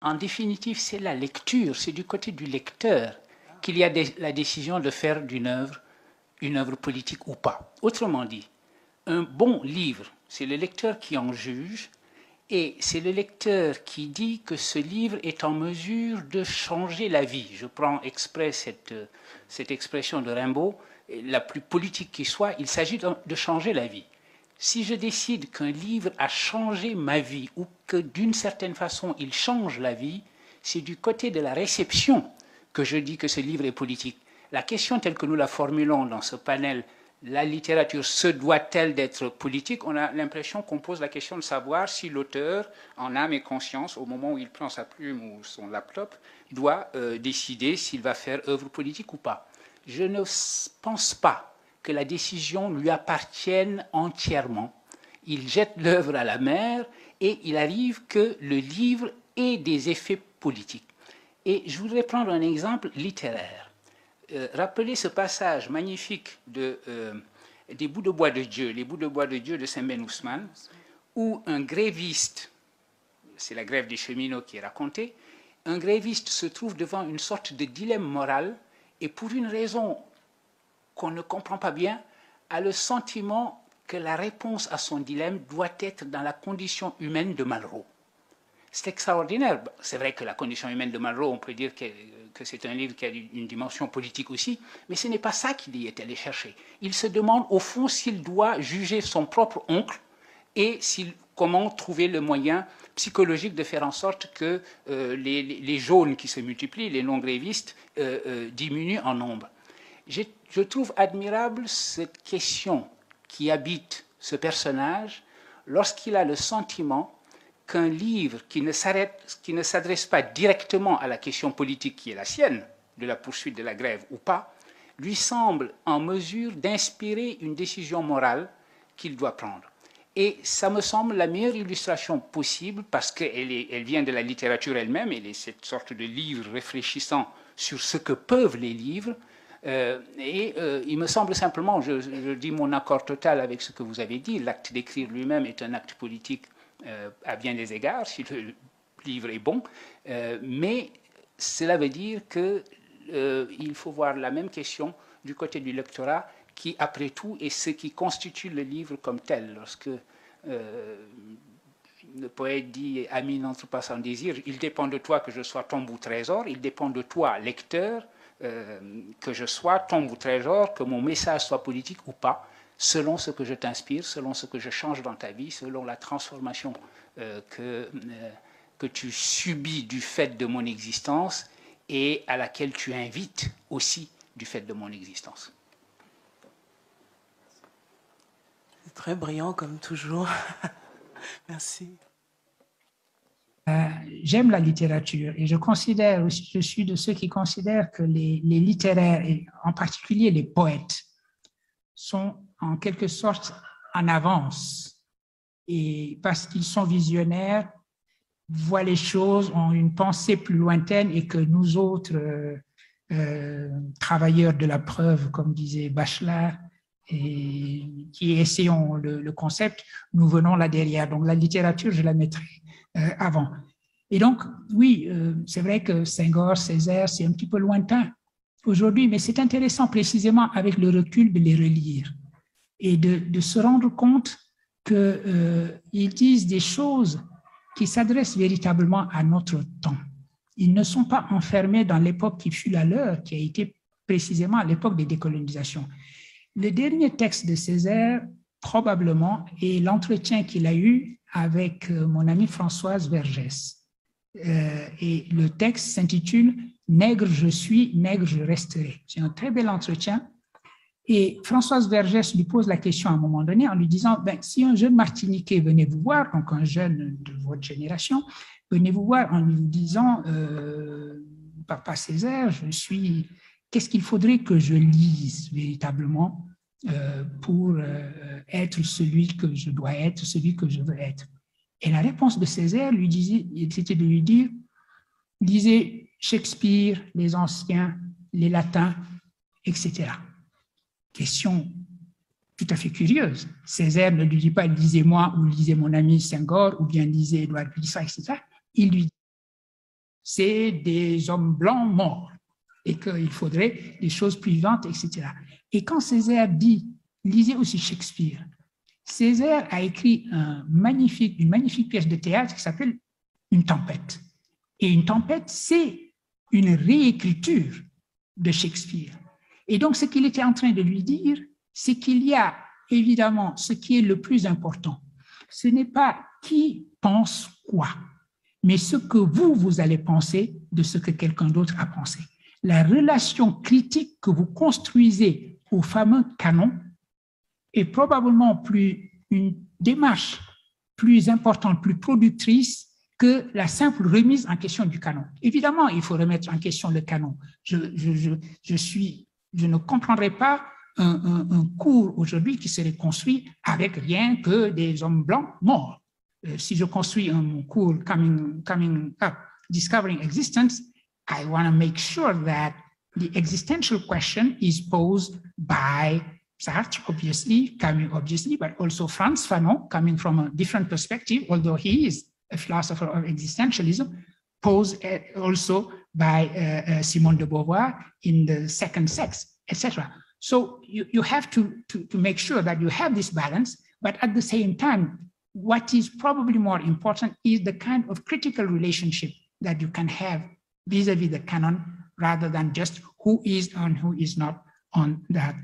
En définitive, c'est la lecture, c'est du côté du lecteur qu'il y a la décision de faire d'une œuvre une œuvre politique ou pas. Autrement dit, un bon livre, c'est le lecteur qui en juge et c'est le lecteur qui dit que ce livre est en mesure de changer la vie. Je prends exprès cette expression de Rimbaud, la plus politique qui soit, il s'agit de changer la vie. Si je décide qu'un livre a changé ma vie ou que d'une certaine façon il change la vie, c'est du côté de la réception que je dis que ce livre est politique. La question telle que nous la formulons dans ce panel, la littérature se doit-elle d'être politique? On a l'impression qu'on pose la question de savoir si l'auteur, en âme et conscience, au moment où il prend sa plume ou son laptop, doit décider s'il va faire œuvre politique ou pas. Je ne pense pas que la décision lui appartienne entièrement. Il jette l'œuvre à la mer et il arrive que le livre ait des effets politiques. Et je voudrais prendre un exemple littéraire. Rappelez ce passage magnifique des bouts de bois de Dieu, les bouts de bois de Dieu de Saint-Ben Ousmane, où un gréviste, c'est la grève des cheminots qui est racontée, un gréviste se trouve devant une sorte de dilemme moral et pour une raison qu'on ne comprend pas bien, a le sentiment que la réponse à son dilemme doit être dans la condition humaine de Malraux. C'est extraordinaire. C'est vrai que la condition humaine de Malraux, on peut dire que c'est un livre qui a une dimension politique aussi, mais ce n'est pas ça qu'il y est allé chercher. Il se demande au fond s'il doit juger son propre oncle et comment trouver le moyen psychologique de faire en sorte que les jaunes qui se multiplient, les non-grévistes, diminuent en nombre. Je trouve admirable cette question qui habite ce personnage lorsqu'il a le sentiment qu'un livre qui ne s'adresse pas directement à la question politique qui est la sienne, de la poursuite de la grève ou pas, lui semble en mesure d'inspirer une décision morale qu'il doit prendre. Et ça me semble la meilleure illustration possible parce qu'elle vient de la littérature elle-même, elle est cette sorte de livre réfléchissant sur ce que peuvent les livres. Il me semble simplement, je dis mon accord total avec ce que vous avez dit, l'acte d'écrire lui-même est un acte politique à bien des égards, si le livre est bon, mais cela veut dire qu'il faut voir la même question du côté du lectorat qui, après tout, est ce qui constitue le livre comme tel. Lorsque le poète dit « Ami, n'entre pas sans désir », il dépend de toi que je sois tombe ou trésor, il dépend de toi, lecteur, que je sois tombe ou trésor, que mon message soit politique ou pas, selon ce que je t'inspire, selon ce que je change dans ta vie, selon la transformation que tu subis du fait de mon existence et à laquelle tu invites aussi du fait de mon existence. C'est très brillant comme toujours. Merci. J'aime la littérature et je suis de ceux qui considèrent que les littéraires, et en particulier les poètes, sont en quelque sorte en avance. Et parce qu'ils sont visionnaires, voient les choses, ont une pensée plus lointaine et que nous autres travailleurs de la preuve, comme disait Bachelard, et qui essayons le concept, nous venons là derrière. Donc la littérature, je la mettrai avant. Et donc, oui, c'est vrai que Senghor, Césaire, c'est un petit peu lointain aujourd'hui, mais c'est intéressant précisément avec le recul de les relire et de se rendre compte qu'ils disent des choses qui s'adressent véritablement à notre temps. Ils ne sont pas enfermés dans l'époque qui fut la leur, qui a été précisément l'époque des décolonisations. Le dernier texte de Césaire, probablement, est l'entretien qu'il a eu avec mon amie Françoise Vergès. Et le texte s'intitule « Nègre je suis, nègre je resterai ». C'est un très bel entretien. Et Françoise Vergès lui pose la question à un moment donné en lui disant si un jeune Martiniquais venait vous voir, donc un jeune de votre génération, venez vous voir en lui disant Papa Césaire, qu'est-ce qu'il faudrait que je lise véritablement pour être celui que je dois être, celui que je veux être. Et la réponse de Césaire c'était de lui dire lisez Shakespeare, les anciens, les latins, etc. Question tout à fait curieuse. Césaire ne lui dit pas lisez-moi ou lisez mon ami Senghor ou bien lisez Édouard Glissant, etc. Il lui c'est des hommes blancs morts et qu'il faudrait des choses plus vivantes, etc. Et quand Césaire dit, lisez aussi Shakespeare, Césaire a écrit une magnifique pièce de théâtre qui s'appelle Une tempête. Et Une tempête, c'est une réécriture de Shakespeare. Et donc, ce qu'il était en train de lui dire, c'est qu'il y a évidemment ce qui est le plus important. Ce n'est pas qui pense quoi, mais ce que vous allez penser de ce que quelqu'un d'autre a pensé. La relation critique que vous construisez au fameux canon est probablement une démarche plus importante, plus productrice que la simple remise en question du canon. Évidemment, il faut remettre en question le canon. Je ne comprendrai pas un cours aujourd'hui qui serait construit avec rien que des hommes blancs morts. Si je construis un cours coming up, discovering existence, I want to make sure that the existential question is posed by Sartre, obviously, Camus, obviously, but also Frantz Fanon, coming from a different perspective, although he is a philosopher of existentialism, posed also by Simone de Beauvoir in The Second Sex, etc. So you have to make sure that you have this balance, but at the same time, what is probably more important is the kind of critical relationship that you can have vis-a-vis the canon rather than just who is and who is not on that